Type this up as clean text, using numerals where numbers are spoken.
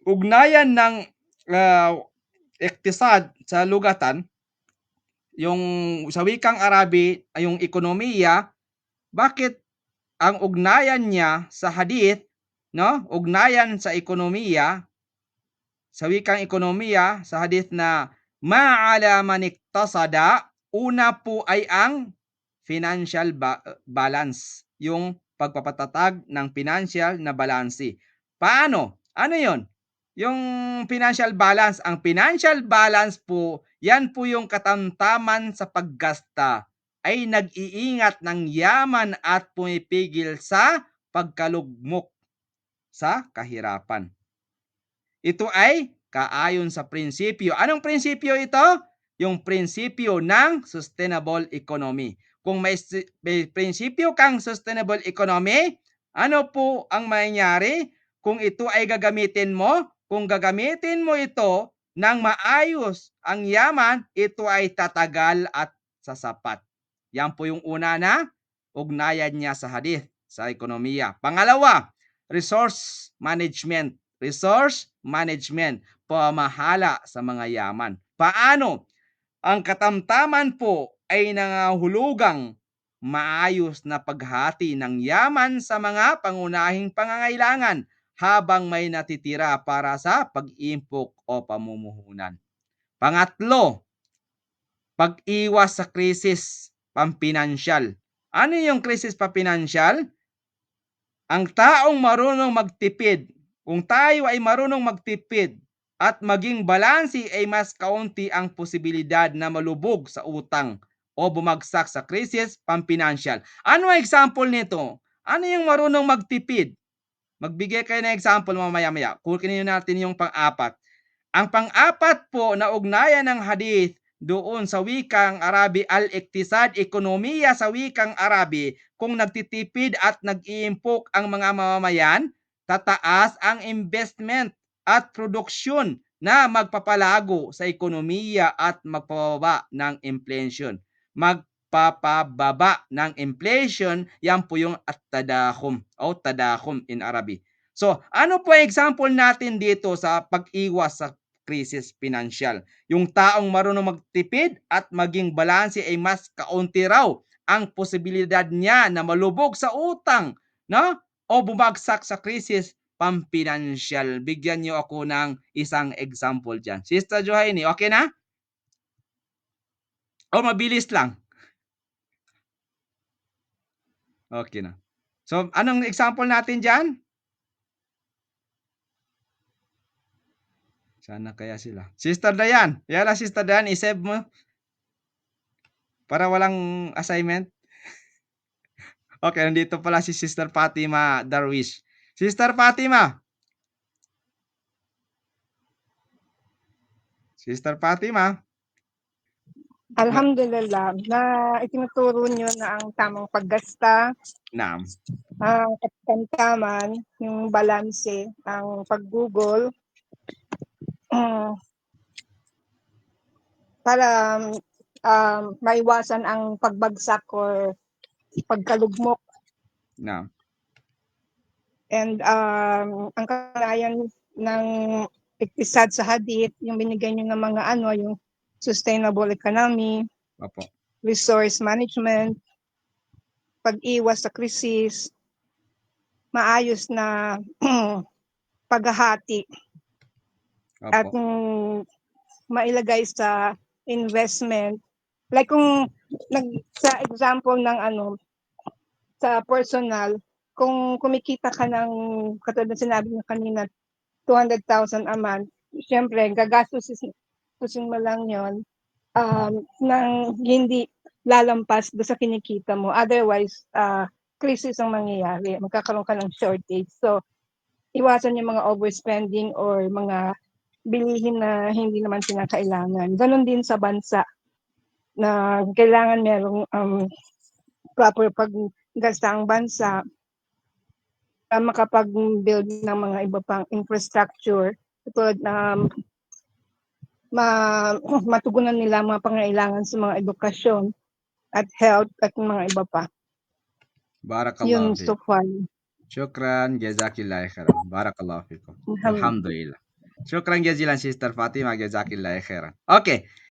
ugnayan ng iktisad sa lugatan, yung sa wikang Arabi ay yung ekonomiya, bakit ang ugnayan niya sa hadith, no? Ugnayan sa ekonomiya, sa wikang ekonomiya, sa hadith na ma'ala man iktasada, una po ay ang financial balance, yung pagpapatatag ng financial na balanse. Paano? Ano yon? Yung financial balance, ang financial balance po, yan po yung katamtaman sa paggasta, ay nag-iingat ng yaman at pumipigil sa pagkalugmok sa kahirapan. Ito ay kaayon sa prinsipyo. Anong prinsipyo ito? Yung prinsipyo ng sustainable economy. Kung may prinsipyo kang sustainable economy, ano po ang mangyayari? Kung ito ay gagamitin mo, kung gagamitin mo ito ng maayos ang yaman, ito ay tatagal at sasapat. Yan po yung una na ugnayan niya sa hadith, sa ekonomiya. Pangalawa, resource management. Resource management, pamahala sa mga yaman. Paano? Ang katamtaman po ay nangahulugang maayos na paghati ng yaman sa mga pangunahing pangangailangan habang may natitira para sa pag-impok o pamumuhunan. Pangatlo, pag-iwas sa krisis pampinansyal. Ano yung krisis pampinansyal? Ang taong marunong magtipid, kung tayo ay marunong magtipid at maging balansi, ay mas kaunti ang posibilidad na malubog sa utang o bumagsak sa krisis pampinansyal. Ano ang example nito? Ano yung marunong magtipid? Magbigay kayo ng example mamaya-maya. Kunin natin yung pang-apat. Ang pang-apat po na ugnayan ng hadith doon sa wikang Arabi, al-iktisad, ekonomiya sa wikang Arabi, kung nagtitipid at nag-iimpok ang mga mamamayan, tataas ang investment at produksyon na magpapalago sa ekonomiya at magpapababa ng inflation. Magpapababa ng inflation, yan po yung at-tadakhum o tadakhum in Arabic. So, ano po ang example natin dito sa pag-iwas sa krisis pinansyal? Yung taong marunong magtipid at maging balanse ay mas kaunti raw ang posibilidad niya na malubog sa utang, no? O bumagsak sa krisis pampinansyal. Bigyan niyo ako ng isang example dyan. Sister Johaini, okay na? O mabilis lang? Okay na. So, anong example natin dyan? Sana kaya sila. Sister Dayan. Yala, Sister Dayan, isave mo para walang assignment. Okay, nandito pala si Sister Fatima Darwish. Sister Fatima. Sister Fatima. Alhamdulillah na itinuturo nyo na ang tamang paggasta, Naam. ang katamtaman, yung balanse, ang paggugol, para maiwasan ang pagbagsak or pagkalugmok. Naam. And ang kanayan ng iktisad sa hadith, yung binigay nyo ng mga yung sustainable economy, Opo. resource management, pag-iwas sa krisis, maayos na paghahati, Opo. at mailagay sa investment. Like kung sa example ng sa personal, kung kumikita ka ng, katulad na sinabi niyo kanina, 200,000 a month, syempre gagastusin mo lang yon nang hindi lalampas do sa kinikita mo. Otherwise, crisis ang mangyayari. Magkakaroon ka ng shortage. So, iwasan yung mga overspending or mga bilihin na hindi naman kinakailangan. Ganon din sa bansa na kailangan merong proper paggasta ang bansa, makapag-build ng mga iba pang infrastructure tulad na matugunan nila mga pangailangan sa mga edukasyon at health at mga iba pa. Barakallahu Yun fikum. so far. Shukran, jazakillah khairan. Barakallahu fikum. Alhamdulillah. Shukran jazilan Sister Fatima, jazakillah khairan. Okay.